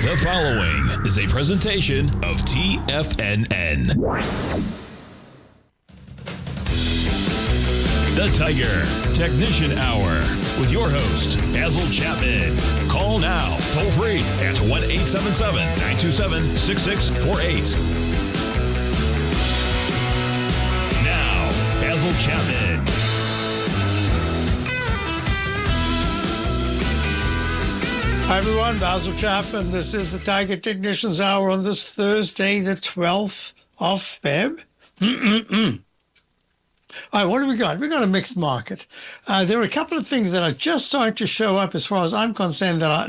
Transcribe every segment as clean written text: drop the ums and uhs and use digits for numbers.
The following is a presentation of TFNN. The Tiger Technician Hour with your host, Basil Chapman. Call now, toll free at 1-877-927-6648. Now, Basil Chapman. Hi everyone, Basil Chapman. This is the Tiger Technicians Hour on this Thursday, the 12th of Feb. All right, what do we got? We got a mixed market. There are a couple of things that are just starting to show up as far as I'm concerned that are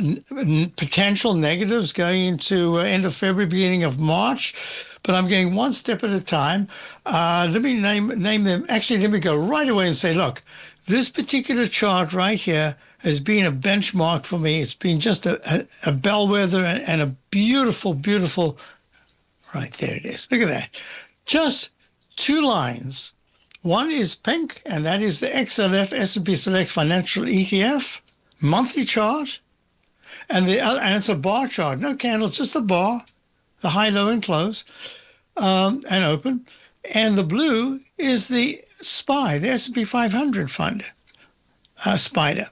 potential negatives going into end of February, beginning of March. But I'm going one step at a time. Let me name them. Actually, let me go right away and say, look, this particular chart right here has been a benchmark for me. It's been just a bellwether and a beautiful, beautiful, right there it is. Look at that. Just two lines. One is pink, and that is the XLF S&P Select Financial ETF, monthly chart. And the other, and it's a bar chart, no candles, just a bar, the high, low, and close, and open. And the blue is the SPY, the S&P 500 fund, SPIDER.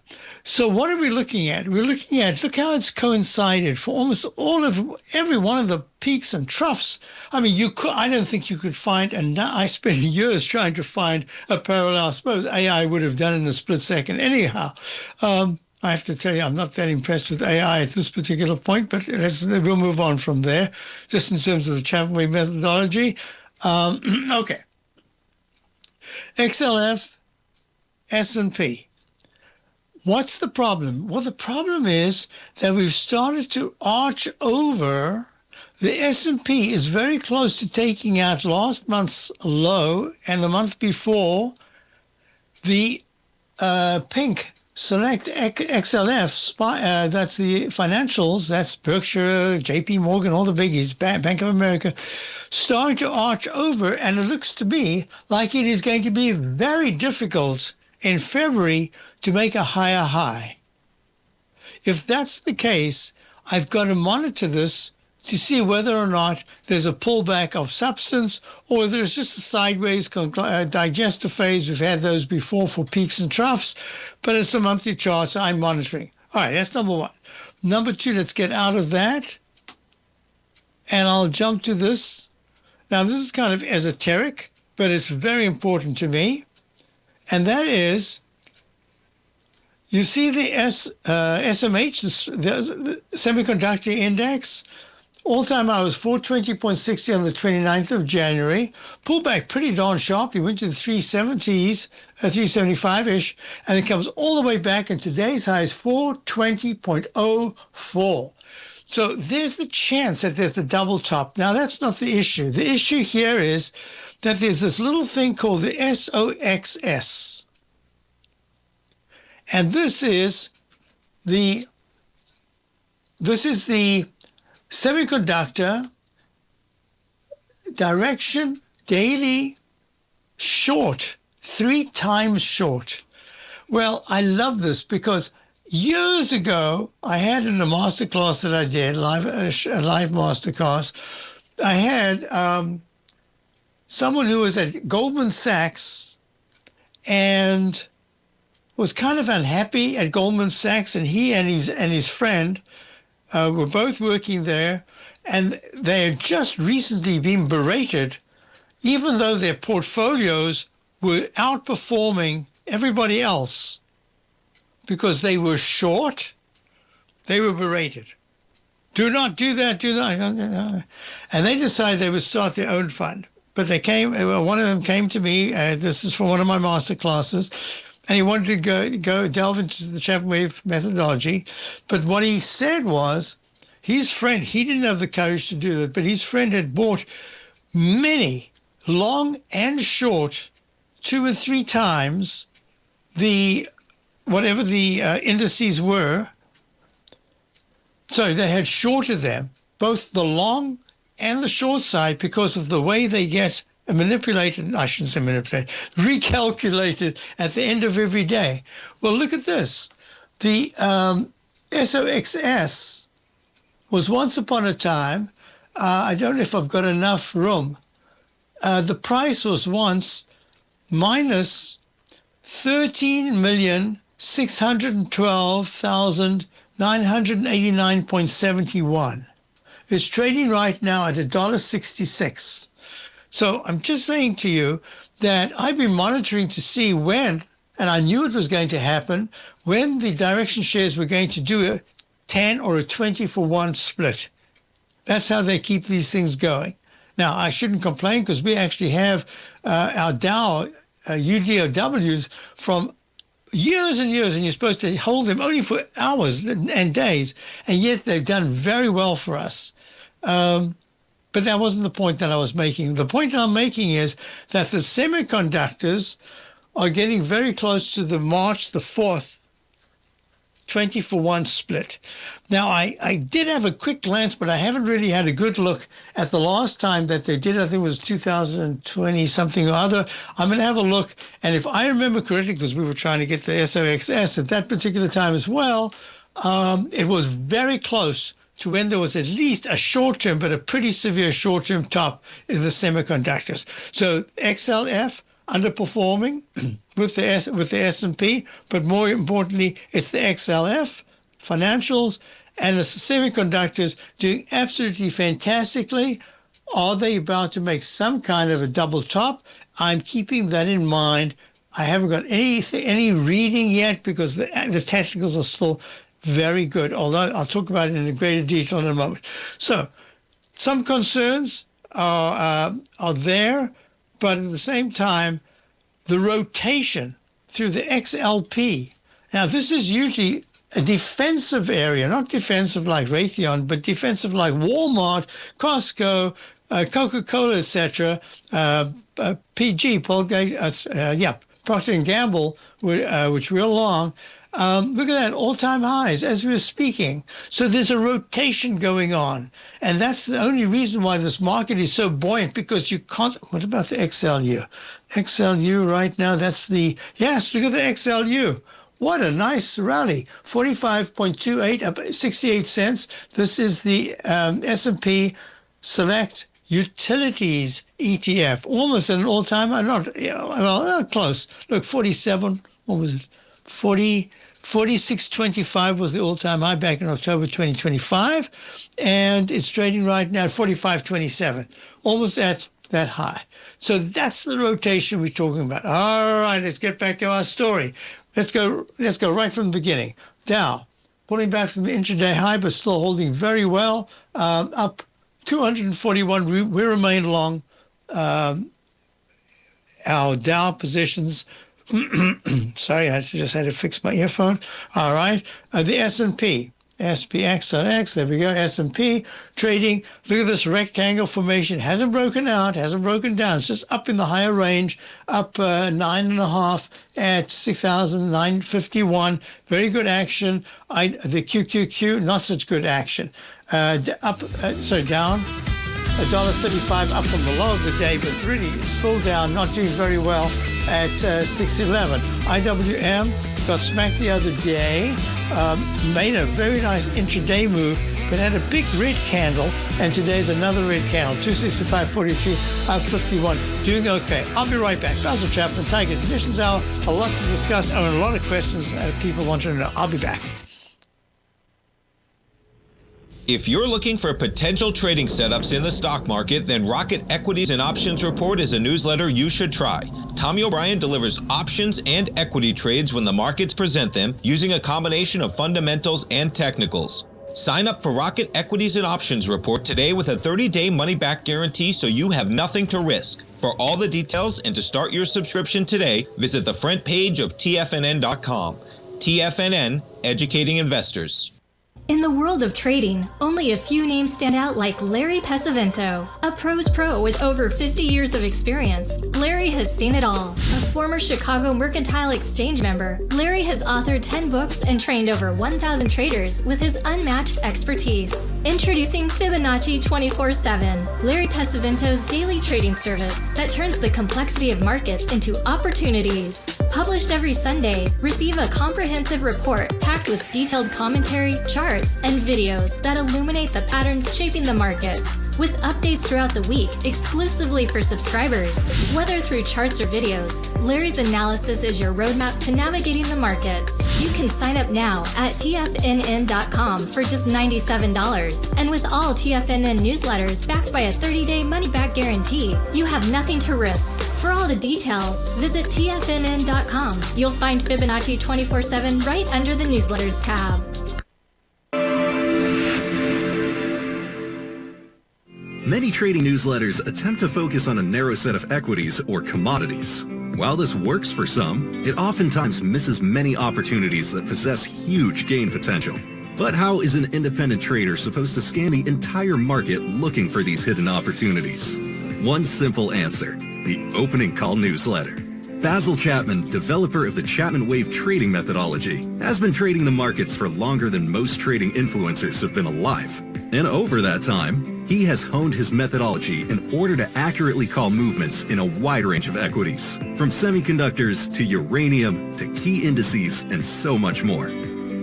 So what are we looking at? We're looking at, look how it's coincided for almost every one of the peaks and troughs. I mean, I don't think you could find, and I spent years trying to find a parallel. I suppose AI would have done in a split second. Anyhow, I have to tell you, I'm not that impressed with AI at this particular point, but we'll move on from there, just in terms of the Chapman methodology. Okay. XLF, S&P. What's the problem? Well, the problem is that we've started to arch over. The S&P is very close to taking out last month's low and the month before. The pink Select XLF, that's the financials, that's Berkshire, JP Morgan, all the biggies, Bank of America, starting to arch over. And it looks to me like it is going to be very difficult in February to make a higher high. If that's the case, I've got to monitor this to see whether or not there's a pullback of substance or there's just a sideways digester phase. We've had those before for peaks and troughs, but it's a monthly chart, so I'm monitoring. All right, that's number one. Number two, let's get out of that, and I'll jump to this. Now, this is kind of esoteric, but it's very important to me. And that is, you see the SMH, the semiconductor index, all-time high was 420.60 on the 29th of January, pulled back pretty darn sharply, went to the 370s, 375-ish, and it comes all the way back, and today's high is 420.04. So there's the chance that there's a double top. Now, that's not the issue. The issue here is that there's this little thing called the SOXS. And this is the semiconductor direction daily short, 3 times short. Well, I love this because years ago, I had in a master class that I did, a live master class, I had someone who was at Goldman Sachs and was kind of unhappy at Goldman Sachs, and he and his friend were both working there, and they had just recently been berated, even though their portfolios were outperforming everybody else because they were short. They were berated. Do not do that, do not. And they decided they would start their own fund. But one of them came to me, this is from one of my master classes, and he wanted to go delve into the Chapman Wave methodology. But what he said was, his friend, he didn't have the courage to do it, but his friend had bought many, long and short, 2 or 3 times whatever the indices were. Sorry, they had shorted them, both the long and the short side, because of the way they get manipulated, I shouldn't say manipulated, recalculated at the end of every day. Well, look at this. The SOXS was once upon a time, I don't know if I've got enough room, the price was once minus 13,612,989.71. It's trading right now at $1.66. So I'm just saying to you that I've been monitoring to see when, and I knew it was going to happen, when the direction shares were going to do a 10 or a 20 for 1 split. That's how they keep these things going. Now, I shouldn't complain because we actually have our Dow UDOWs from years and years, and you're supposed to hold them only for hours and days, and yet they've done very well for us. But that wasn't the point that I was making. The point I'm making is that the semiconductors are getting very close to the March the 4th 20 for 1 split. Now, I did have a quick glance, but I haven't really had a good look at the last time that they did. I think it was 2020 something or other. I'm going to have a look. And if I remember correctly, because we were trying to get the SOXS at that particular time as well, it was very close to when there was at least a short-term, but a pretty severe short-term top in the semiconductors. So XLF underperforming with the S&P, but more importantly, it's the XLF financials and the semiconductors doing absolutely fantastically. Are they about to make some kind of a double top? I'm keeping that in mind. I haven't got any reading yet because the technicals are still very good, although I'll talk about it in greater detail in a moment. So some concerns are there, but at the same time, the rotation through the XLP. Now, this is usually a defensive area, not defensive like Raytheon, but defensive like Walmart, Costco, Coca-Cola, etc., PG, Procter & Gamble, which we're long. Look at that, all-time highs as we're speaking. So there's a rotation going on. And that's the only reason why this market is so buoyant, because you can't. What about the XLU? XLU right now, that's the, yes, look at the XLU. What a nice rally, 45.28 up 68 cents. This is the S&P Select Utilities ETF, almost at an all-time high, close. Look, 47, what was it? 46.25 was the all-time high back in October 2025, and it's trading right now at 45.27, almost at that high. So that's the rotation we're talking about. All right, let's get back to our story. Let's go right from the beginning. Dow pulling back from the intraday high, but still holding very well, up 241. We remain long our Dow positions. Sorry, I just had to fix my earphone. All right. The S&P, SPX.X, there we go, S&P trading. Look at this rectangle formation. Hasn't broken out, hasn't broken down. It's just up in the higher range, up 9.5 at 6,951. Very good action. The QQQ, not such good action. Down. $1.35 up from the low of the day, but really still down, not doing very well at 611. IWM got smacked the other day, made a very nice intraday move, but had a big red candle, and today's another red candle, 265.43, up 51, doing okay. I'll be right back. Basil Chapman, Tiger Conditions Hour, a lot to discuss, and a lot of questions that people want to know. I'll be back. If you're looking for potential trading setups in the stock market, then Rocket Equities and Options Report is a newsletter you should try. Tommy O'Brien delivers options and equity trades when the markets present them, using a combination of fundamentals and technicals. Sign up for Rocket Equities and Options Report today with a 30-day money-back guarantee, so you have nothing to risk. For all the details and to start your subscription today, visit the front page of TFNN.com. TFNN, educating investors. In the world of trading, only a few names stand out like Larry Pesavento, a pro's pro with over 50 years of experience. Larry has seen it all. A former Chicago Mercantile Exchange member, Larry has authored 10 books and trained over 1,000 traders with his unmatched expertise. Introducing Fibonacci 24/7, Larry Pesavento's daily trading service that turns the complexity of markets into opportunities. Published every Sunday, receive a comprehensive report packed with detailed commentary, charts, and videos that illuminate the patterns shaping the markets, with updates throughout the week exclusively for subscribers. Whether through charts or videos, Larry's analysis is your roadmap to navigating the markets. You can sign up now at TFNN.com for just $97. And with all TFNN newsletters backed by a 30-day money-back guarantee, you have nothing to risk. For all the details, visit TFNN.com. You'll find Fibonacci 24/7 right under the newsletters tab. Many trading newsletters attempt to focus on a narrow set of equities or commodities. While this works for some, it oftentimes misses many opportunities that possess huge gain potential. But how is an independent trader supposed to scan the entire market looking for these hidden opportunities? One simple answer: the opening call newsletter. Basil Chapman, developer of the Chapman Wave trading methodology, has been trading the markets for longer than most trading influencers have been alive. And over that time, he has honed his methodology in order to accurately call movements in a wide range of equities, from semiconductors to uranium to key indices and so much more.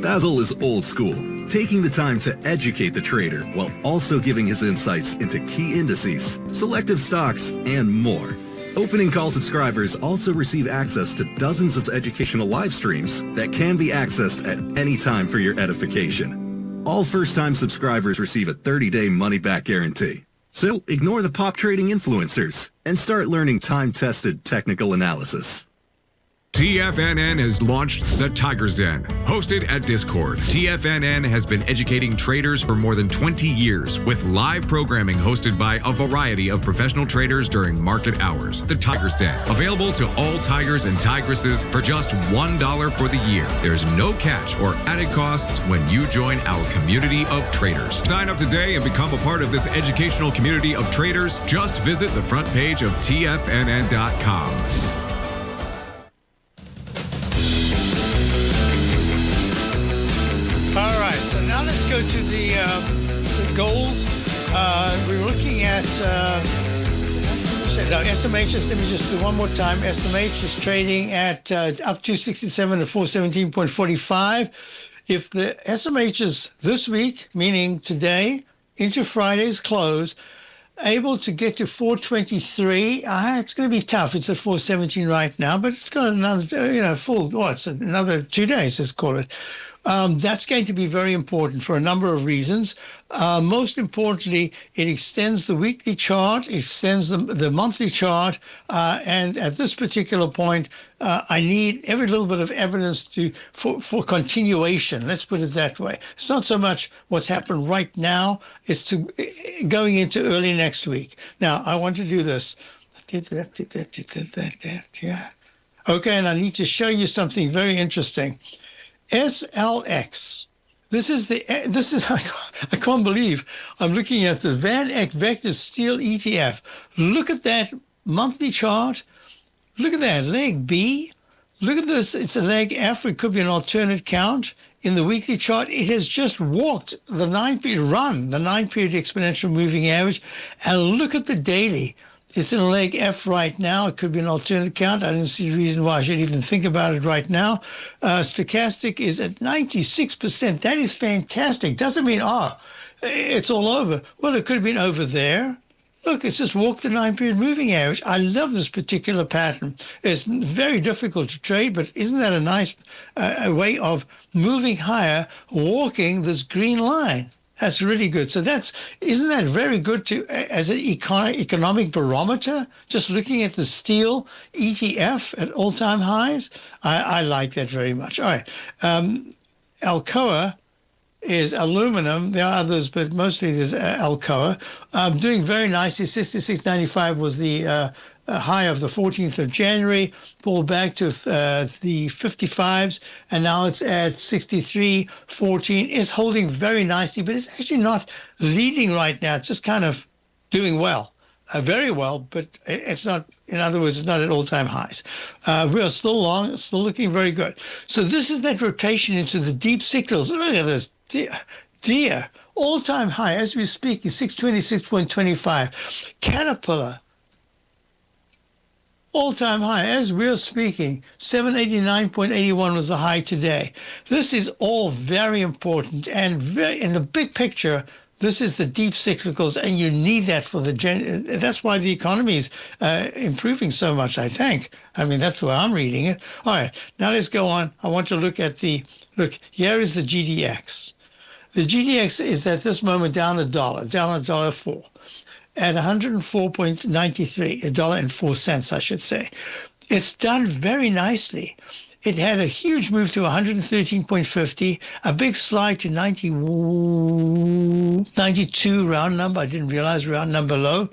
Basil is old school, taking the time to educate the trader while also giving his insights into key indices, selective stocks, and more. Opening call subscribers also receive access to dozens of educational live streams that can be accessed at any time for your edification. All first-time subscribers receive a 30-day money-back guarantee. So ignore the pop trading influencers and start learning time-tested technical analysis. TFNN has launched the Tiger's Den, hosted at Discord. TFNN has been educating traders for more than 20 years with live programming hosted by a variety of professional traders during market hours. The Tiger's Den, available to all tigers and tigresses for just $1 for the year. There's no catch or added costs when you join our community of traders. Sign up today and become a part of this educational community of traders. Just visit the front page of TFNN.com. All right, so now let's go to the gold. We're looking at SMHs. Let me just do one more time. SMH is trading at up 267 to 417.45. If the SMHs this week, meaning today into Friday's close, able to get to 423, it's going to be tough. It's at 417 right now, but it's got another, it's another 2 days, let's call it. That's going to be very important for a number of reasons. Most importantly, it extends the weekly chart, extends the monthly chart, and at this particular point, I need every little bit of evidence for continuation. Let's put it that way. It's not so much what's happened right now; it's going into early next week. Now, I want to do this. Did that. Yeah. Okay, and I need to show you something very interesting. SLX. This is I can't believe I'm looking at the Van Eck Vector Steel ETF. Look at that monthly chart. Look at that leg B. Look at this. It's a leg F. It could be an alternate count. In the weekly chart, it has just walked the 9-period exponential moving average. And look at the daily. It's in a leg F right now. It could be an alternate count. I didn't see a reason why I should even think about it right now. Stochastic is at 96%. That is fantastic. Doesn't mean, it's all over. Well, it could have been over there. Look, it's just walked the 9-period moving average. I love this particular pattern. It's very difficult to trade, but isn't that a nice way of moving higher, walking this green line? That's really good. So isn't that very good as an economic barometer? Just looking at the steel ETF at all-time highs, I like that very much. All right, Alcoa is aluminum. There are others, but mostly there's Alcoa. Doing very nicely. 66.95 was the high of the 14th of January, pulled back to the 55s, and now it's at 63.14. It's holding very nicely, but it's actually not leading right now. It's just kind of doing well, very well, but it's not, in other words, it's not at all-time highs. We are still long, still looking very good. So this is that rotation into the deep cyclicals. Look at this, dear. All-time high, as we speak, is 626.25. Caterpillar, All-time high. As we're speaking, 789.81 was the high today. This is all very important, and in the big picture, this is the deep cyclicals, and you need that for that's why the economy is improving so much, I think. I mean, that's the way I'm reading it. All right, now let's go on. I want to look, here is the GDX. The GDX is at this moment down $1.04. At 104.93, $1.04, I should say. It's done very nicely. It had a huge move to 113.50, a big slide to 92 round number. I didn't realize round number low.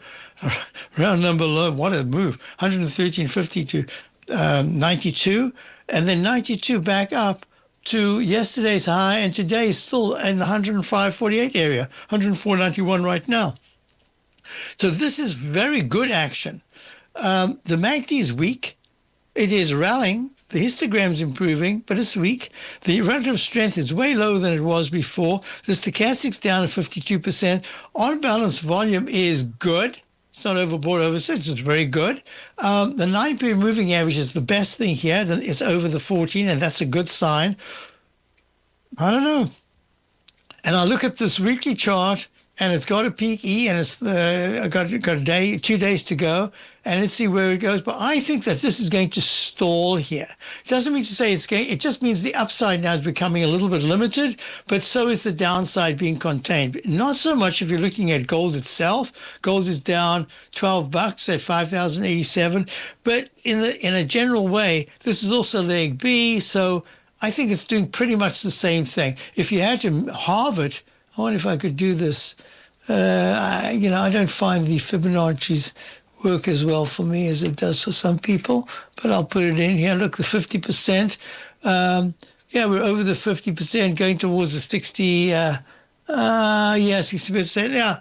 Round number low, what a move. 113.50 to 92, and then 92 back up to yesterday's high, and today is still in the 105.48 area, 104.91 right now. So this is very good action. The MACD is weak. It is rallying. The histogram's improving, but it's weak. The relative strength is way lower than it was before. The stochastic's down at 52%. On balance, volume is good. It's not overbought, oversold. It's very good. The 9-period moving average is the best thing here. Then it's over the 14, and that's a good sign. I don't know. And I look at this weekly chart, and it's got a peak E, and it's got a day, 2 days to go, and let's see where it goes. But I think that this is going to stall here. It doesn't mean to say it's going. It just means the upside now is becoming a little bit limited, but so is the downside being contained. Not so much if you're looking at gold itself. Gold is down $12 at 5,087, but in a general way, this is also leg B, so I think it's doing pretty much the same thing. If you had to halve it, I wonder if I could do this. I don't find the Fibonacci's work as well for me as it does for some people, but I'll put it in here. Look, the 50%. We're over the 50%, going towards the 60%. 60%. Yeah,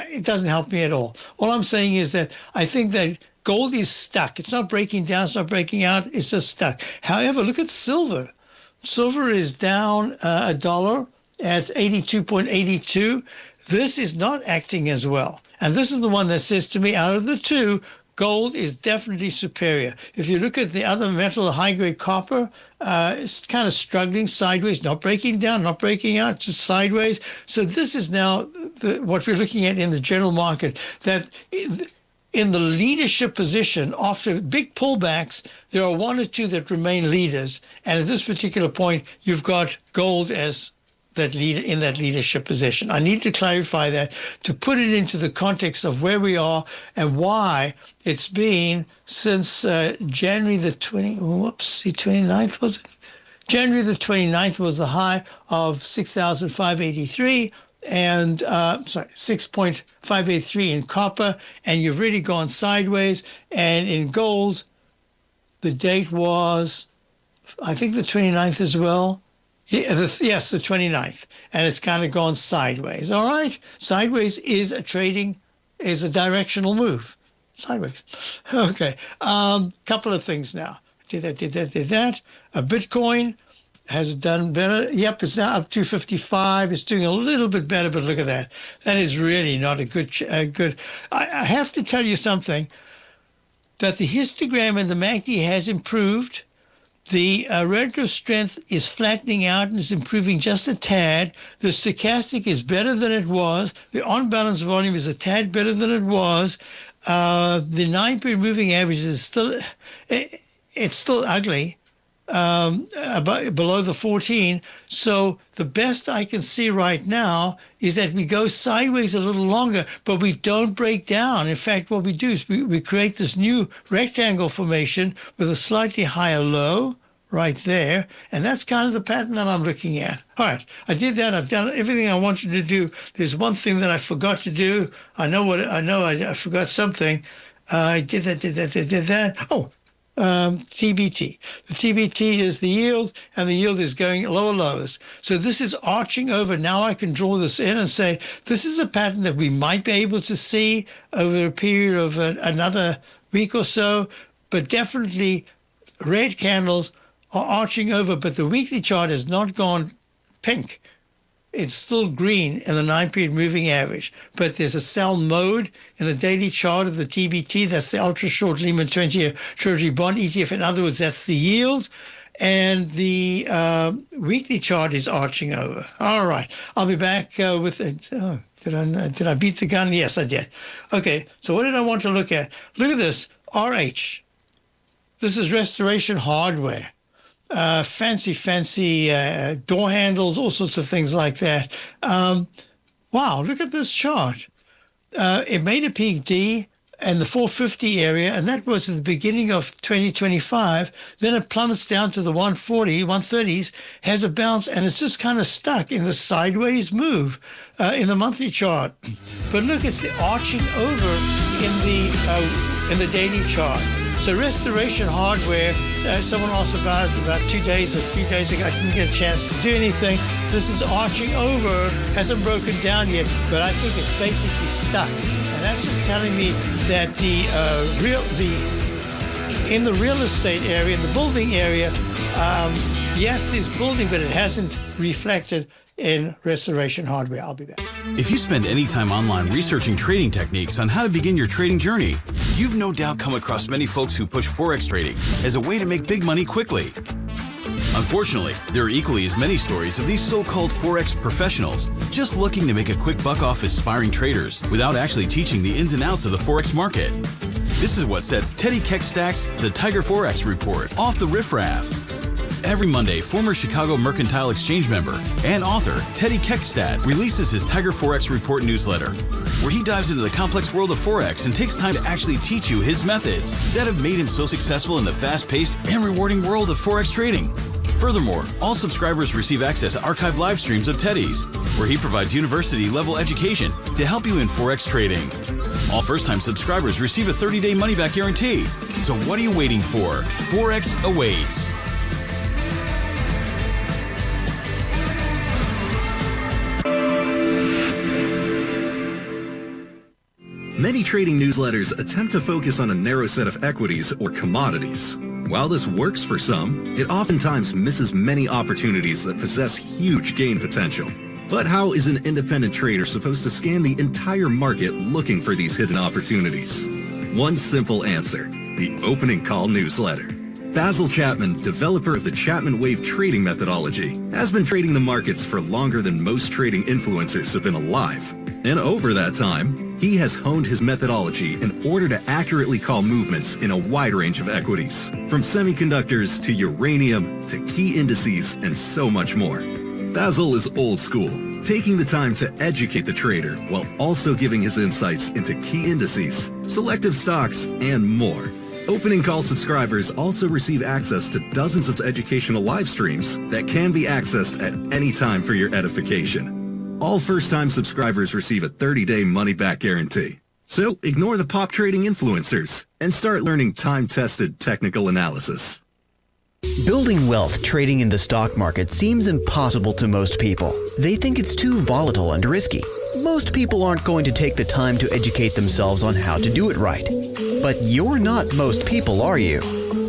it doesn't help me at all. All I'm saying is that I think that gold is stuck. It's not breaking down. It's not breaking out. It's just stuck. However, look at silver. Silver is down $1 at 82.82. This is not acting as well. And this is the one that says to me, out of the two, gold is definitely superior. If you look at the other metal, high-grade copper, it's kind of struggling sideways, not breaking down, not breaking out, just sideways. So this is now what we're looking at in the general market, that in the leadership position, after big pullbacks, there are one or two that remain leaders. And at this particular point, you've got gold as that leader in that leadership position. I need to clarify that to put it into the context of where we are and why it's been since January the 29th, was it? January the 29th was the high of 6,583 and 6.583 in copper, and you've really gone sideways. And in gold, the date was, I think, the 29th as well. Yes, the 29th, and it's kind of gone sideways. All right, sideways is a directional move. Sideways. Okay, couple of things now. Did that. Bitcoin has done better. Yep, it's now up 255. It's doing a little bit better, but look at that. That is really not a good. I have to tell you something. That the histogram and the MACD has improved. The relative strength is flattening out and is improving just a tad. The stochastic is better than it was. The on-balance volume is a tad better than it was. The 9-period moving average is still ugly, below the 14. So the best I can see right now is that we go sideways a little longer, but we don't break down. In fact, what we do is we create this new rectangle formation with a slightly higher low right there, and that's kind of the pattern that I'm looking at. All right, I did that. I've done everything I wanted to do. There's one thing that I forgot to do. I forgot something. I did that. Oh, TBT. The TBT is the yield, and the yield is going lower lows. So this is arching over. Now I can draw this in and say this is a pattern that we might be able to see over a period of another week or so, but definitely red candles are arching over, but the weekly chart has not gone pink. it's still green in the 9-period moving average, but there's a sell mode in the daily chart of the TBT. That's the ultra short Lehman 20-year Treasury bond ETF. In other words, that's the yield. And the weekly chart is arching over. All right, I'll be back with it. Oh, did I beat the gun? Yes, I did. Okay, so what did I want to look at? Look at this, RH. This is Restoration Hardware. Fancy door handles, all sorts of things like that. Wow, look at this chart. It made a peak D and the 450 area, and that was at the beginning of 2025. Then it plummets down to the 130s, has a bounce, and it's just kind of stuck in the sideways move in the monthly chart. But look, it's the arching over in the daily chart. So Restoration Hardware, someone asked about 2 days or 3 days ago. I didn't get a chance to do anything. This is arching over, hasn't broken down yet, but I think it's basically stuck. And that's just telling me that in the real estate area, in the building area, yes, there's building, but it hasn't reflected in Restoration Hardware. I'll be back. If you spend any time online researching trading techniques on how to begin your trading journey, you've no doubt come across many folks who push Forex trading as a way to make big money quickly. Unfortunately, there are equally as many stories of these so-called Forex professionals just looking to make a quick buck off aspiring traders without actually teaching the ins and outs of the Forex market. This is what sets Teddy Keckstack's The Tiger Forex Report off the riffraff. Every Monday, former Chicago Mercantile Exchange member and author Teddy Keckstack releases his Tiger Forex Report newsletter, where he dives into the complex world of Forex and takes time to actually teach you his methods that have made him so successful in the fast-paced and rewarding world of Forex trading. Furthermore, all subscribers receive access to archived live streams of Teddy's, where he provides university-level education to help you in Forex trading. All first-time subscribers receive a 30-day money-back guarantee. So what are you waiting for? Forex awaits. Many trading newsletters attempt to focus on a narrow set of equities or commodities. While this works for some, it oftentimes misses many opportunities that possess huge gain potential. But how is an independent trader supposed to scan the entire market looking for these hidden opportunities? One simple answer: the opening call newsletter. Basil Chapman, developer of the Chapman Wave trading methodology, has been trading the markets for longer than most trading influencers have been alive. And over that time, he has honed his methodology in order to accurately call movements in a wide range of equities, from semiconductors to uranium to key indices and so much more. Basil is old school, taking the time to educate the trader while also giving his insights into key indices, selective stocks, and more. Opening call subscribers also receive access to dozens of educational live streams that can be accessed at any time for your edification. All first-time subscribers receive a 30-day money-back guarantee. So ignore the pop trading influencers and start learning time-tested technical analysis. Building wealth trading in the stock market seems impossible to most people. They think it's too volatile and risky. Most people aren't going to take the time to educate themselves on how to do it right. But you're not most people, are you?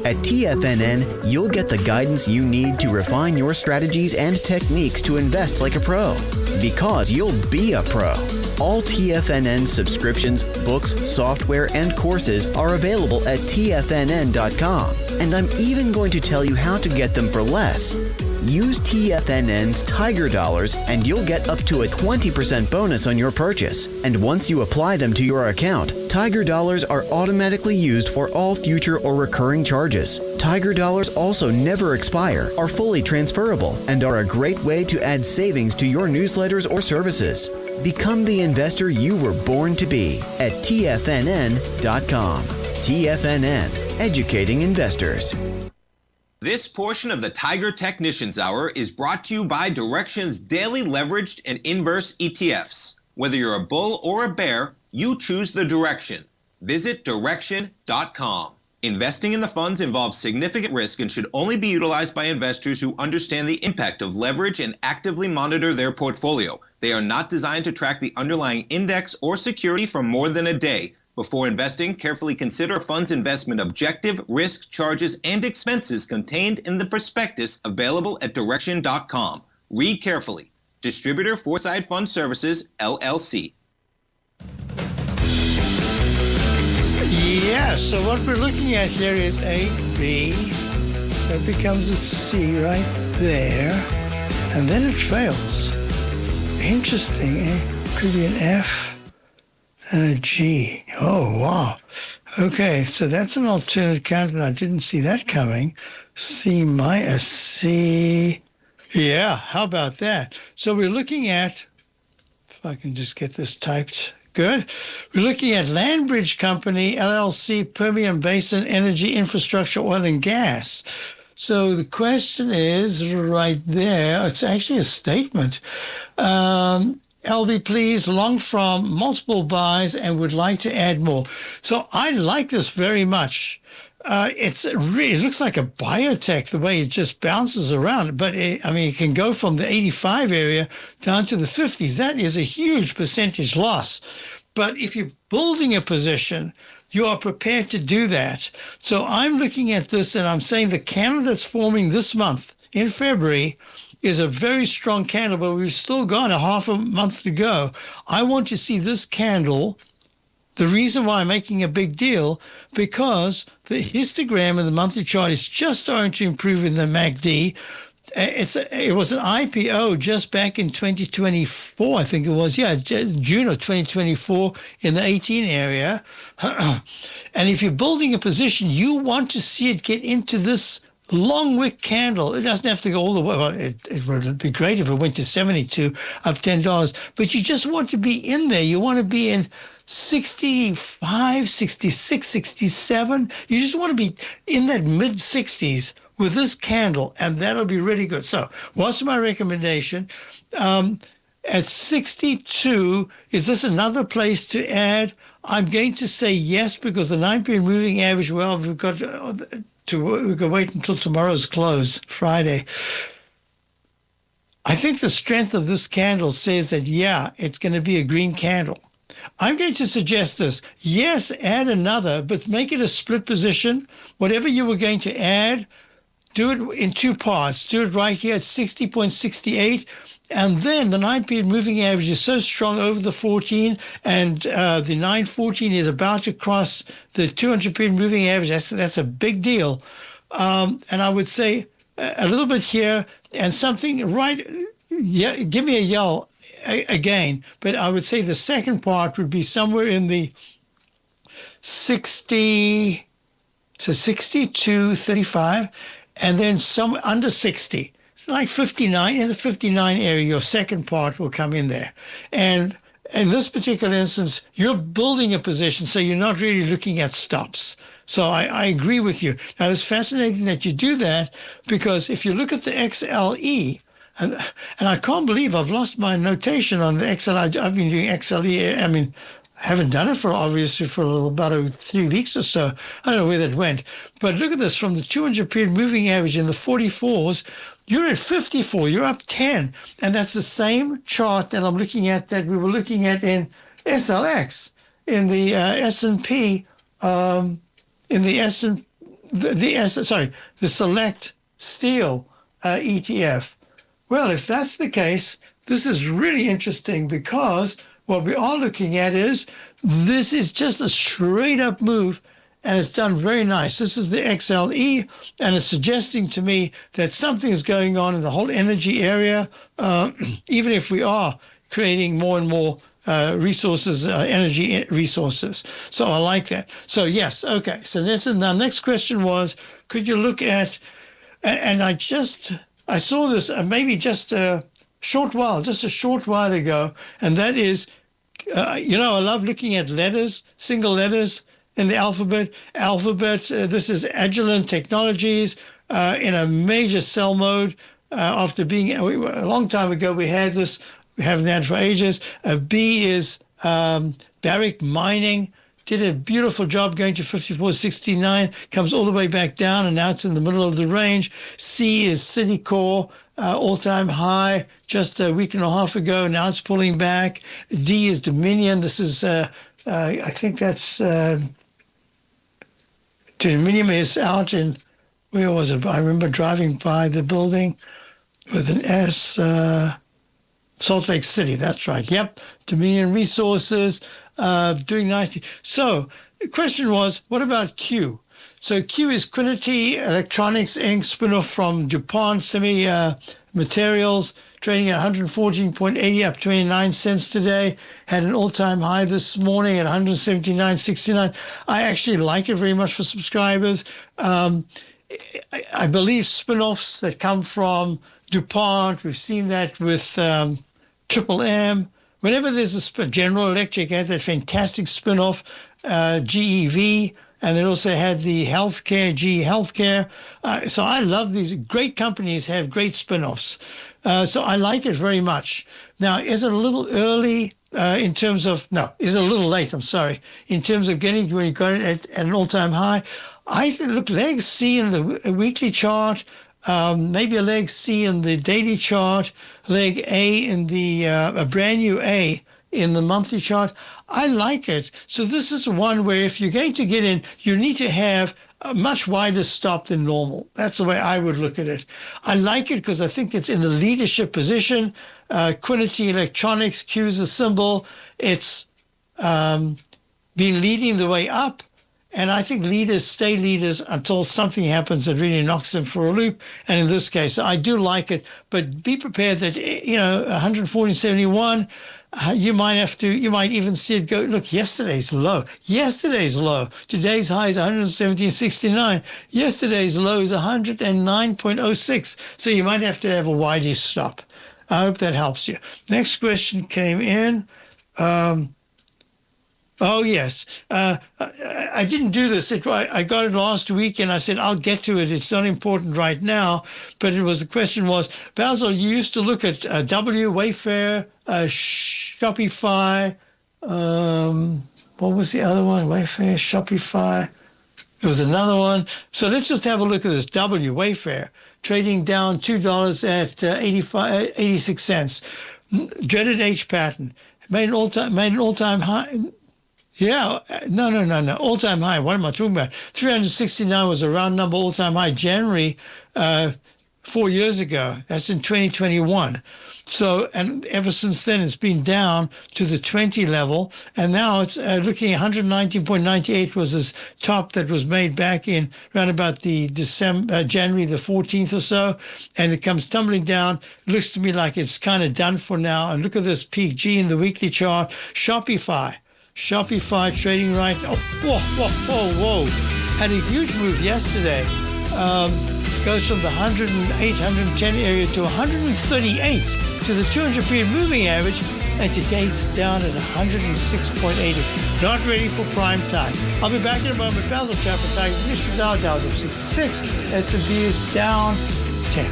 At TFNN, you'll get the guidance you need to refine your strategies and techniques to invest like a pro. Because you'll be a pro. All TFNN subscriptions, books, software, and courses are available at TFNN.com. And I'm even going to tell you how to get them for less. Use TFNN's Tiger Dollars and you'll get up to a 20% bonus on your purchase. And once you apply them to your account, Tiger Dollars are automatically used for all future or recurring charges. Tiger Dollars also never expire, are fully transferable, and are a great way to add savings to your newsletters or services. Become the investor you were born to be at TFNN.com. TFNN, educating investors. This portion of the Tiger Technicians Hour is brought to you by Direxion's daily leveraged and inverse ETFs. Whether you're a bull or a bear, you choose the direction. Visit Direxion.com. Investing in the funds involves significant risk and should only be utilized by investors who understand the impact of leverage and actively monitor their portfolio. They are not designed to track the underlying index or security for more than a day. Before investing, carefully consider a fund's investment objective, risk, charges, and expenses contained in the prospectus available at Direxion.com. Read carefully. Distributor Foreside Fund Services, LLC. Yeah, so what we're looking at here is a B. That becomes a C right there. And then it fails. Interesting, eh? Could be an F and a G. Oh, wow. Okay, so that's an alternate counter. I didn't see that coming. C minus C. Yeah, how about that? So we're looking at, if I can just get this typed. Good. We're looking at Landbridge Company, LLC, Permian Basin Energy Infrastructure, Oil and Gas. So the question is right there. It's actually a statement. LB, please, long from multiple buys and would like to add more. So I like this very much. It looks like a biotech, the way it just bounces around. But, it can go from the 85 area down to the 50s. That is a huge percentage loss. But if you're building a position, you are prepared to do that. So I'm looking at this and I'm saying the candle that's forming this month in February is a very strong candle, but we've still got a half a month to go. I want to see this candle. The reason why I'm making a big deal, because the histogram in the monthly chart is just starting to improve in the MACD. It was an IPO just back in 2024, I think it was. Yeah, June of 2024 in the 18 area. And if you're building a position, you want to see it get into this long wick candle. It doesn't have to go all the way. Well, it would be great if it went to 72, up $10. But you just want to be in there. You want to be in 65, 66, 67. You just want to be in that mid-60s with this candle, and that'll be really good. So what's my recommendation? At 62, is this another place to add? I'm going to say yes, because the 9-period moving average, well, we can wait until tomorrow's close, Friday. I think the strength of this candle says that, yeah, it's going to be a green candle. I'm going to suggest this. Yes, add another, but make it a split position. Whatever you were going to add, do it in two parts. Do it right here at 60.68. And then the 9-period moving average is so strong over the 14, and the 914 is about to cross the 200-period moving average. That's a big deal. And I would say a little bit here and something right. Yeah, give me a yell again. But I would say the second part would be somewhere in the 60 to 62, 35. And then some under 60. It's like 59. In the 59 area, your second part will come in there. And in this particular instance, you're building a position, so you're not really looking at stops. So I agree with you. Now, it's fascinating that you do that, because if you look at the XLE, and I can't believe I've lost my notation on the XLE. I've been doing XLE. Haven't done it for about 3 weeks or so. I don't know where that went. But look at this, from the 200-period moving average in the 44s, you're at 54. You're up 10. And that's the same chart that I'm looking at that we were looking at in SLX, in the S&P, the Select Steel ETF. Well, if that's the case, this is really interesting, because what we are looking at is this is just a straight up move, and it's done very nice. This is the XLE, and it's suggesting to me that something is going on in the whole energy area, even if we are creating more and more energy resources. So I like that. So yes, okay. So now next question was, could you look at, and I saw this maybe just a short while ago, and that is, I love looking at letters, single letters in the alphabet. This is Agilent Technologies in a major sell mode. After being, a long time ago, we had this. We haven't had for ages. B is Barrick Mining. Did a beautiful job going to 54.69, comes all the way back down, and now it's in the middle of the range. C is Citicorp, all-time high just a week and a half ago. Now it's pulling back. D is Dominion. This is, I think that's, Dominion is out in, where was it? I remember driving by the building with an S. Salt Lake City, that's right. Yep, Dominion Resources, doing nicely. So the question was, what about Q? So Q is Quinity Electronics Inc., spinoff from DuPont Semi Materials, trading at 114.80, up 29 cents today. Had an all-time high this morning at 179.69. I actually like it very much for subscribers. I believe spinoffs that come from DuPont, we've seen that with Triple M. Whenever there's a General Electric has that fantastic spinoff, GEV, and they also had the healthcare, GE Healthcare. So I love these. Great companies have great spinoffs. So I like it very much. Now, is it a little early in terms of, no, is it a little late, I'm sorry, in terms of getting when you got it at an all-time high? I think, look, leg C in the weekly chart, maybe a leg C in the daily chart, leg A in the, a brand new A in the monthly chart. I like it. So this is one where if you're going to get in, you need to have a much wider stop than normal. That's the way I would look at it. I like it because I think it's in the leadership position. Quinity Electronics, Q's a symbol. It's been leading the way up. And I think leaders stay leaders until something happens that really knocks them for a loop. And in this case, I do like it. But be prepared that, 140.71, you might even see it go, look, yesterday's low. Today's high is 117.69. Yesterday's low is 109.06. So you might have to have a wider stop. I hope that helps you. Next question came in. Oh, yes. I didn't do this. I got it last week, and I said, I'll get to it. It's not important right now. But the question was, Basil, you used to look at W, Wayfair, Shopify. What was the other one? Wayfair, Shopify. There was another one. So let's just have a look at this. W, Wayfair, trading down $2 at 86 cents. Dreaded H pattern. Made an all-time high. Yeah, no. All-time high. What am I talking about? 369 was a round number all-time high January 4 years ago. That's in 2021. So, and ever since then, it's been down to the 20 level. And now it's looking at 119.98 was this top that was made back in around about the January the 14th or so. And it comes tumbling down. Looks to me like it's kind of done for now. And look at this peak G in the weekly chart. Shopify trading right. Oh, whoa. Had a huge move yesterday. Goes from the 108, 110 area to 138 to the 200-period moving average. And today it's down at 106.80. Not ready for prime time. I'll be back in a moment. Basil Chapman, Tiger Conditions Hour. Dow's up 66. S&P is down 10.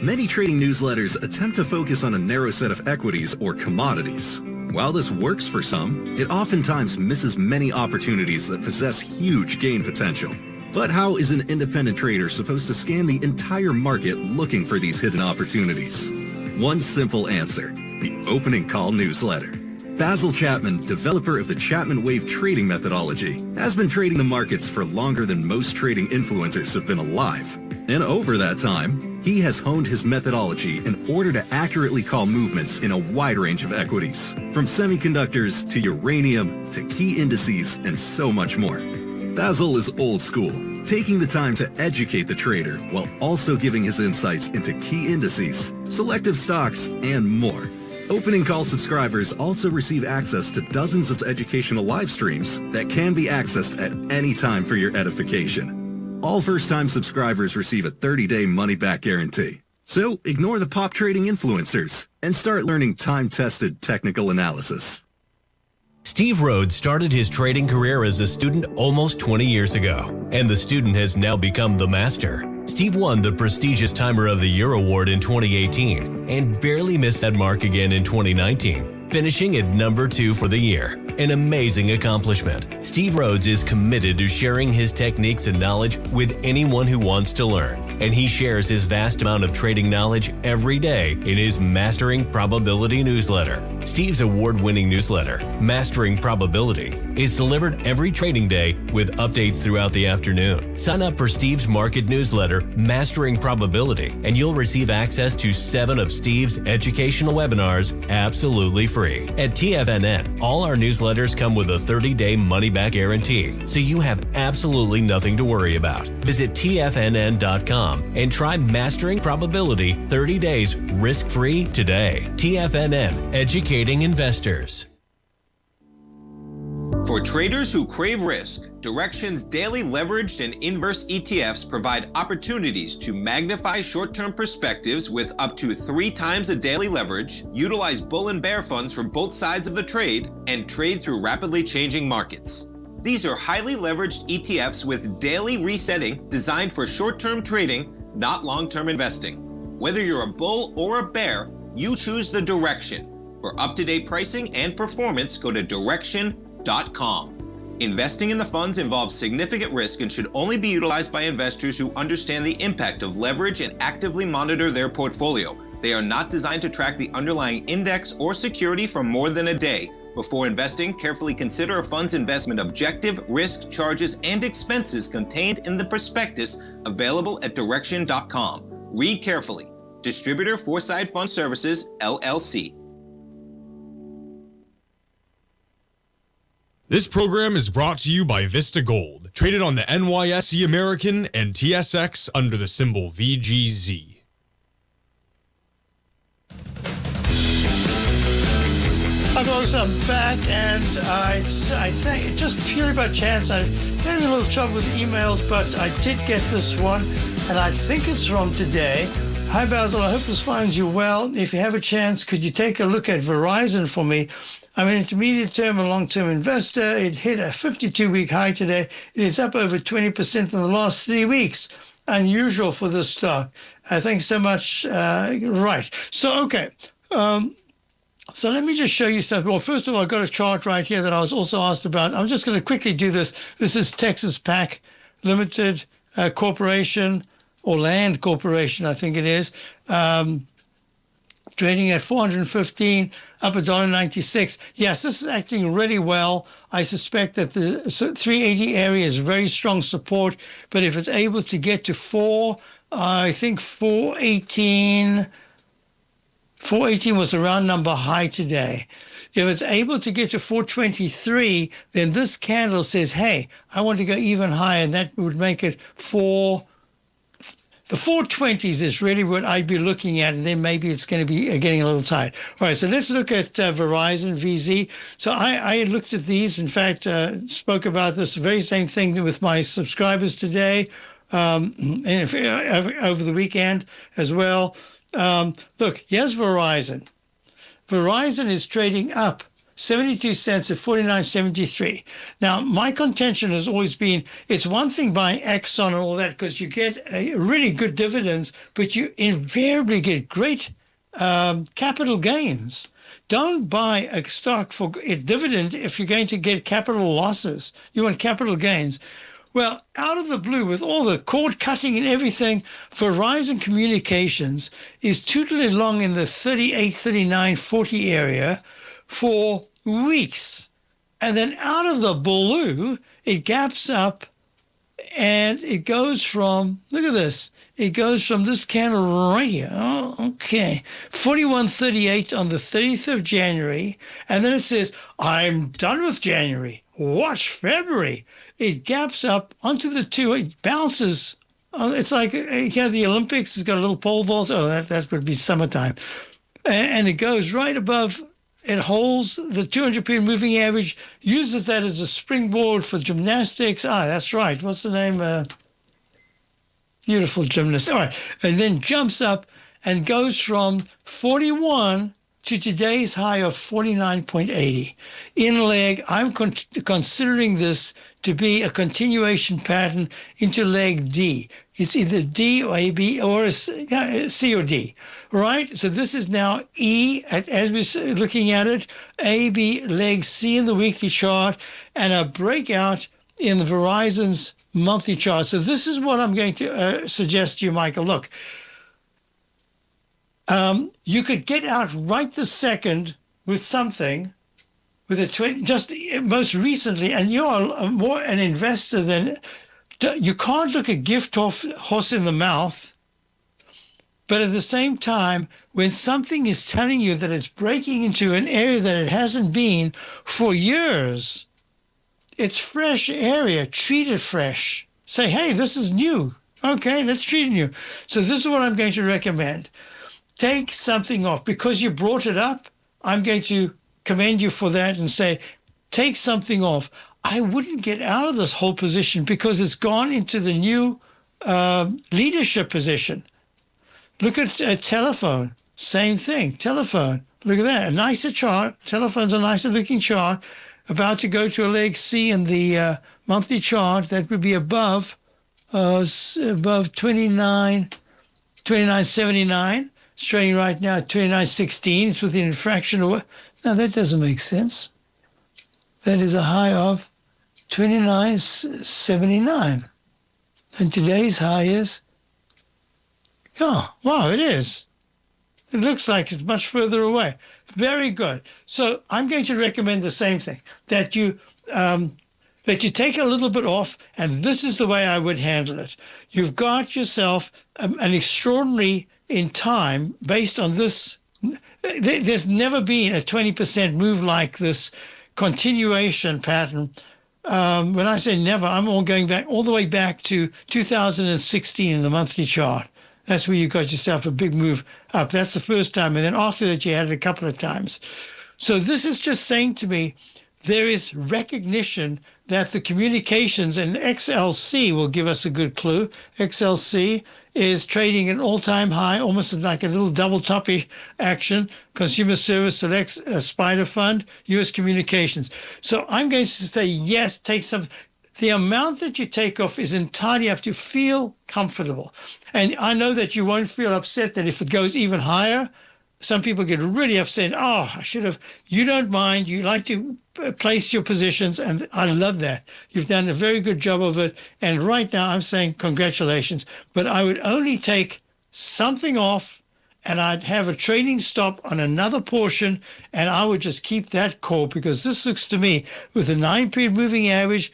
Many trading newsletters attempt to focus on a narrow set of equities or commodities. While this works for some, it oftentimes misses many opportunities that possess huge gain potential. But how is an independent trader supposed to scan the entire market looking for these hidden opportunities? One simple answer: the opening call newsletter. Basil Chapman, developer of the Chapman Wave trading methodology, has been trading the markets for longer than most trading influencers have been alive. And over that time, he has honed his methodology in order to accurately call movements in a wide range of equities, from semiconductors to uranium to key indices and so much more. Basil is old school, taking the time to educate the trader while also giving his insights into key indices, selective stocks, and more. Opening call subscribers also receive access to dozens of educational live streams that can be accessed at any time for your edification. All first-time subscribers receive a 30-day money-back guarantee. So ignore the pop trading influencers and start learning time-tested technical analysis. Steve Rhodes started his trading career as a student almost 20 years ago, and the student has now become the master. Steve won the prestigious Timer of the Year award in 2018 and barely missed that mark again in 2019, finishing at number 2 for the year. An amazing accomplishment. Steve Rhodes is committed to sharing his techniques and knowledge with anyone who wants to learn, and he shares his vast amount of trading knowledge every day in his Mastering Probability newsletter. Steve's award-winning newsletter, Mastering Probability, is delivered every trading day with updates throughout the afternoon. Sign up for Steve's market newsletter, Mastering Probability, and you'll receive access to 7 of Steve's educational webinars absolutely free. At TFNN, all our newsletters come with a 30-day money-back guarantee, so you have absolutely nothing to worry about. Visit TFNN.com and try Mastering Probability 30 days risk-free today. TFNN, educating investors. For traders who crave risk, Direxion's daily leveraged and inverse ETFs provide opportunities to magnify short-term perspectives with up to 3 times a daily leverage, utilize bull and bear funds from both sides of the trade, and trade through rapidly changing markets. These are highly leveraged ETFs with daily resetting designed for short-term trading, not long-term investing. Whether you're a bull or a bear, you choose the Direxion. For up-to-date pricing and performance, go to Direxion.com. Investing in the funds involves significant risk and should only be utilized by investors who understand the impact of leverage and actively monitor their portfolio. They are not designed to track the underlying index or security for more than a day. Before investing, carefully consider a fund's investment objective, risk, charges, and expenses contained in the prospectus available at Direxion.com. Read carefully. Distributor Foreside Fund Services, LLC. This program is brought to you by Vista Gold, traded on the NYSE American and TSX under the symbol VGZ. Folks, I'm back, and I think just purely by chance, I had a little trouble with emails, but I did get this one, and I think it's from today. Hi, Basil. I hope this finds you well. If you have a chance, could you take a look at Verizon for me? I'm an intermediate-term and long-term investor. It hit a 52-week high today. It is up over 20% in the last 3 weeks. Unusual for this stock. Thanks so much. Right. So, okay. So let me just show you something. Well, first of all, I've got a chart right here that I was also asked about. I'm just going to quickly do this. This is Texas Pac Limited Corporation, or Land Corporation, I think it is, trading at 415, up $1.96. Yes, this is acting really well. I suspect that the 380 area is very strong support, but if it's able to get to 418 was the round number high today. If it's able to get to 423, then this candle says, hey, I want to go even higher, and that would make it the 420s is really what I'd be looking at, and then maybe it's going to be getting a little tight. All right, so let's look at Verizon, VZ. So I looked at these, in fact, spoke about this very same thing with my subscribers today, and over the weekend as well. Look, here's Verizon. Verizon is trading up 72 cents at 49.73. Now, my contention has always been, it's one thing buying Exxon and all that because you get really good dividends, but you invariably get great capital gains. Don't buy a stock for a dividend if you're going to get capital losses. You want capital gains. Well, out of the blue, with all the cord cutting and everything, Verizon Communications is totally long in the 38, 39, 40 area for weeks. And then out of the blue, it gaps up and it goes from, look at this, it goes from this candle right here. Oh, okay. 41.38 on the 30th of January. And then it says, I'm done with January. Watch February. It gaps up onto the 2. It bounces. It's like the Olympics has got a little pole vault. Oh, that would be summertime. And it goes right above. It holds the 200-period moving average, uses that as a springboard for gymnastics. That's right. What's the name? Beautiful gymnast. All right. And then jumps up and goes from 41 to today's high of 49.80. In leg, I'm considering this to be a continuation pattern into leg D. It's either D or A, B, or C or D, right? So this is now E, as we're looking at it, A, B, leg C in the weekly chart, and a breakout in the Verizon's monthly chart. So this is what I'm going to suggest to you, Michael. Look, you could get out right this second with something, with just most recently, and you are more an investor than, you can't look a gift horse in the mouth. But at the same time, when something is telling you that it's breaking into an area that it hasn't been for years, it's fresh area, treat it fresh. Say, hey, this is new. Okay, let's treat it new. So this is what I'm going to recommend. Take something off. Because you brought it up, I'm going to commend you for that and say, take something off. I wouldn't get out of this whole position because it's gone into the new leadership position. Look at a telephone, same thing, telephone. Look at that, a nicer chart. Telephone's a nicer looking chart. About to go to a leg C in the monthly chart. That would be above 29.79. It's trading right now at 29.16. It's within a fraction of. Now that doesn't make sense. That is a high of 29.79. And today's high is, oh, wow, it is. It looks like it's much further away. Very good. So I'm going to recommend the same thing, that you take a little bit off, and this is the way I would handle it. You've got yourself an extraordinary in time based on this. There's never been a 20% move like this continuation pattern. When I say never, I'm going back all the way back to 2016 in the monthly chart. That's where you got yourself a big move up. That's the first time. And then after that, you had it a couple of times. So this is just saying to me, there is recognition that the communications, and XLC will give us a good clue. XLC is trading an all-time high, almost like a little double toppy action. Consumer Service Selects a Spider Fund, U.S. Communications. So I'm going to say, yes, take some. The amount that you take off is entirely up to feel comfortable. And I know that you won't feel upset that if it goes even higher. Some people get really upset. Oh, I should have. You don't mind. You like to place your positions, and I love that. You've done a very good job of it. And right now I'm saying congratulations. But I would only take something off, and I'd have a trading stop on another portion, and I would just keep that call, because this looks to me with the 9-period moving average,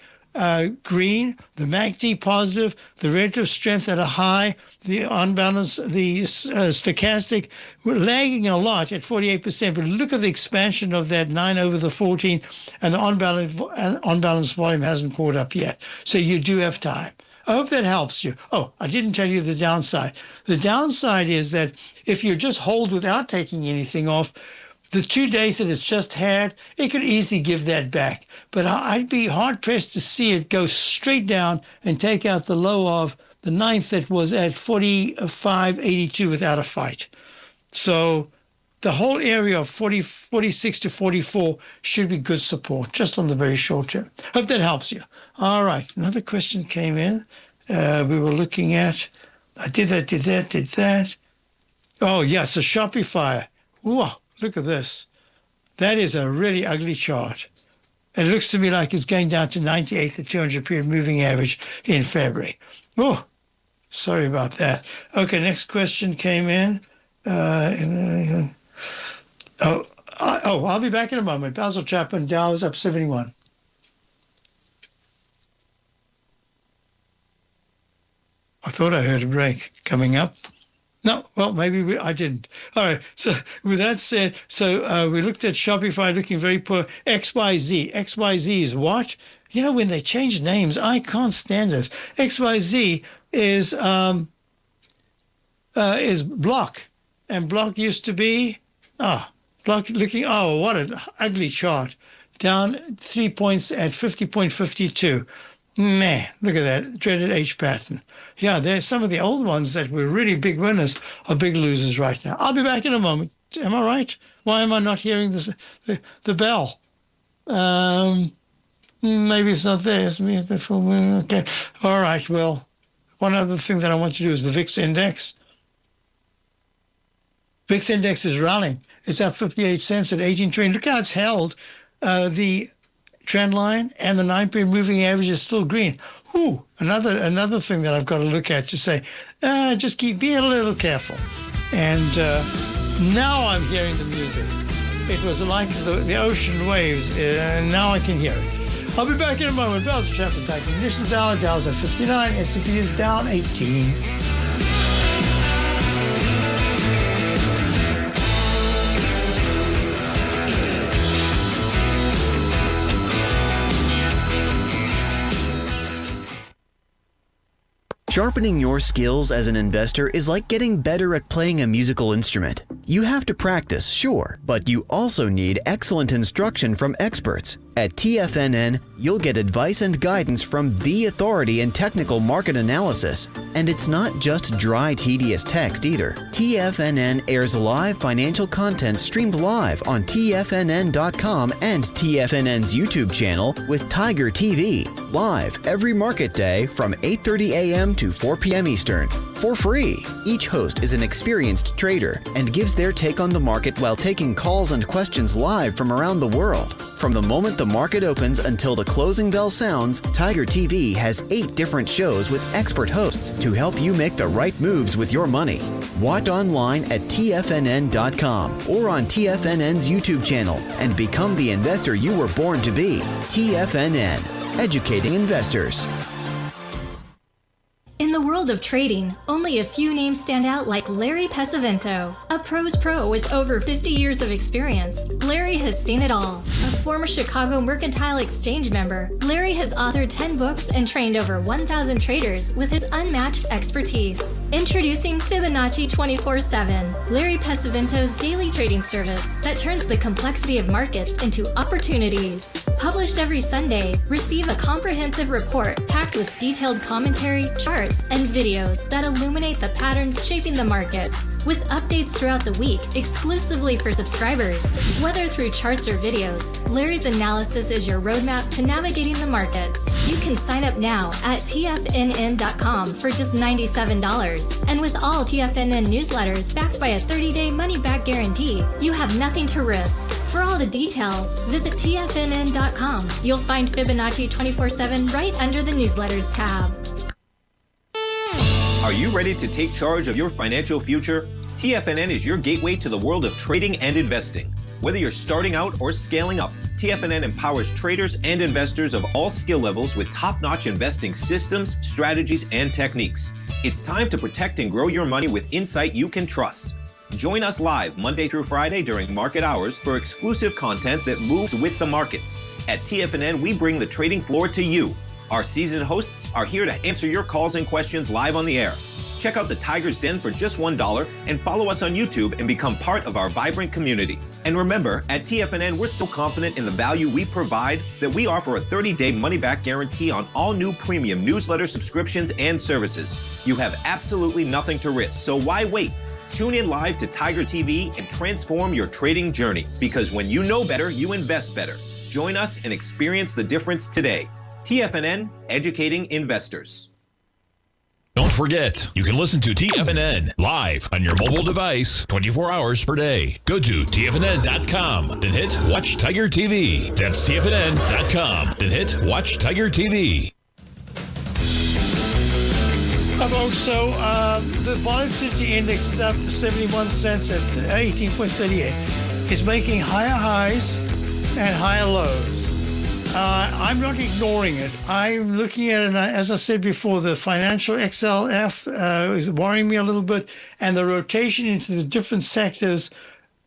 green, the MACD positive, the relative strength at a high, the unbalanced, the stochastic, we're lagging a lot at 48%. But look at the expansion of that 9 over the 14, and the unbalanced volume hasn't caught up yet. So you do have time. I hope that helps you. Oh, I didn't tell you the downside. The downside is that if you just hold without taking anything off, the 2 days that it's just had, it could easily give that back. But I'd be hard-pressed to see it go straight down and take out the low of the 9th that was at 45.82 without a fight. So the whole area of 46 to 44 should be good support, just on the very short term. Hope that helps you. All right, another question came in. We were looking at, I did that. Oh, yes, so Shopify. Whoa. Look at this. That is a really ugly chart. It looks to me like it's going down to 98, the 200-period moving average in February. Oh, sorry about that. Okay, next question came in. I'll be back in a moment. Basil Chapman, Dow is up 71. I thought I heard a break coming up. No, well, maybe I didn't. All right. So with that said, we looked at Shopify looking very poor. XYZ. XYZ is what? You know, when they change names, I can't stand this. XYZ is Block. And Block used to be, Block looking, what an ugly chart. Down 3 points at 50.52. Man, look at that dreaded H pattern. Yeah, there's some of the old ones that were really big winners are big losers right now. I'll be back in a moment. Am I right? Why am I not hearing this, the bell? Maybe it's not there. It's me. Okay. All right. Well, one other thing that I want to do is the VIX index. VIX index is rallying. It's up 58 cents at 1820. Look how it's held. The trend line and the 9-period moving average is still green. Ooh, another thing that I've got to look at to say, just be a little careful. And now I'm hearing the music. It was like the ocean waves, and now I can hear it. I'll be back in a moment. Basil, Chapman, Tiger Conditions Hour. Dow's at 59. S&P is down 18. Sharpening your skills as an investor is like getting better at playing a musical instrument. You have to practice, sure, but you also need excellent instruction from experts. At TFNN, you'll get advice and guidance from the authority in technical market analysis. And it's not just dry, tedious text either. TFNN airs live financial content streamed live on TFNN.com and TFNN's YouTube channel with Tiger TV, live every market day from 8:30 a.m. to 4 p.m. Eastern, for free. Each host is an experienced trader and gives their take on the market while taking calls and questions live from around the world. From the moment the market opens until the closing bell sounds, Tiger TV has 8 different shows with expert hosts to help you make the right moves with your money. Watch online at TFNN.com or on TFNN's YouTube channel and become the investor you were born to be. TFNN, educating investors. In the world of trading, only a few names stand out like Larry Pesavento. A pro's pro with over 50 years of experience, Larry has seen it all. A former Chicago Mercantile Exchange member, Larry has authored 10 books and trained over 1,000 traders with his unmatched expertise. Introducing Fibonacci 24/7, Larry Pesavento's daily trading service that turns the complexity of markets into opportunities. Published every Sunday, receive a comprehensive report packed with detailed commentary, charts, and videos that illuminate the patterns shaping the markets, with updates throughout the week exclusively for subscribers. Whether through charts or videos, Larry's analysis is your roadmap to navigating the markets. You can sign up now at TFNN.com for just $97. And with all TFNN newsletters backed by a 30-day money-back guarantee, you have nothing to risk. For all the details, visit TFNN.com. You'll find Fibonacci 24/7 right under the newsletters tab. Are you ready to take charge of your financial future? TFNN is your gateway to the world of trading and investing. Whether you're starting out or scaling up, TFNN empowers traders and investors of all skill levels with top-notch investing systems, strategies, and techniques. It's time to protect and grow your money with insight you can trust. Join us live Monday through Friday during market hours for exclusive content that moves with the markets. At TFNN, we bring the trading floor to you. Our seasoned hosts are here to answer your calls and questions live on the air. Check out the Tiger's Den for just $1 and follow us on YouTube and become part of our vibrant community. And remember, at TFNN, we're so confident in the value we provide that we offer a 30-day money-back guarantee on all new premium newsletter subscriptions and services. You have absolutely nothing to risk, so why wait? Tune in live to Tiger TV and transform your trading journey, because when you know better, you invest better. Join us and experience the difference today. TFNN, educating investors. Don't forget, you can listen to TFNN live on your mobile device 24 hours per day. Go to TFNN.com, then hit Watch Tiger TV. That's TFNN.com, then hit Watch Tiger TV. Folks, so the volatility index is up 71 cents at 18.38. It's making higher highs and higher lows. I'm not ignoring it. I'm looking at it, as I said before, the financial XLF is worrying me a little bit, and the rotation into the different sectors,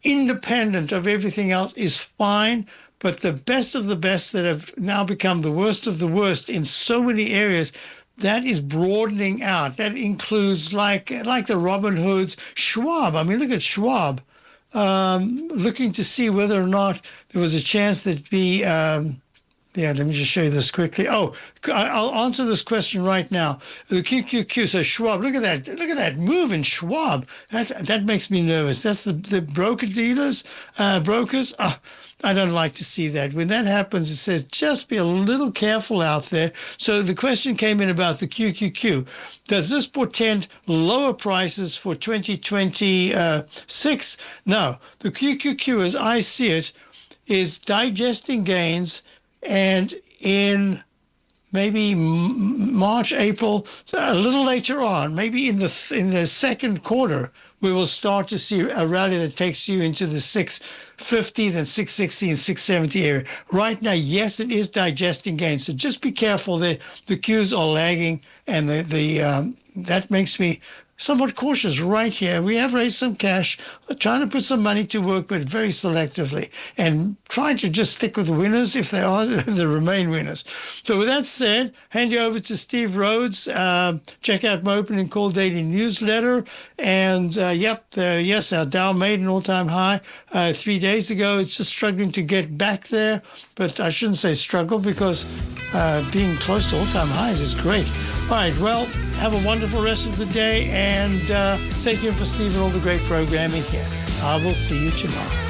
independent of everything else, is fine. But the best of the best that have now become the worst of the worst in so many areas, that is broadening out. That includes like the Robin Hoods, Schwab. I mean, look at Schwab, looking to see whether or not there was a chance that'd be. Yeah, let me just show you this quickly. Oh, I'll answer this question right now. The QQQ says Schwab. Look at that! Look at that move in Schwab. That makes me nervous. That's the broker dealers, brokers. I don't like to see that. When that happens, it says just be a little careful out there. So the question came in about the QQQ. Does this portend lower prices for 2026? No. The QQQ, as I see it, is digesting gains. And in maybe March, April, a little later on, maybe in the second quarter, we will start to see a rally that takes you into the 650, then 660 and 670 area. Right now, yes, it is digesting gains. So just be careful. The cues are lagging, and that makes me somewhat cautious right here. We have raised some cash, trying to put some money to work, but very selectively, and trying to just stick with the winners if they are the remain winners. So with that said, hand you over to Steve Rhodes. Check out my opening call daily newsletter. And yes, our Dow made an all-time high 3 days ago. It's just struggling to get back there, but I shouldn't say struggle, because being close to all-time highs is great. All right, well, have a wonderful rest of the day, and stay tuned for Steve and all the great programming here. I will see you tomorrow.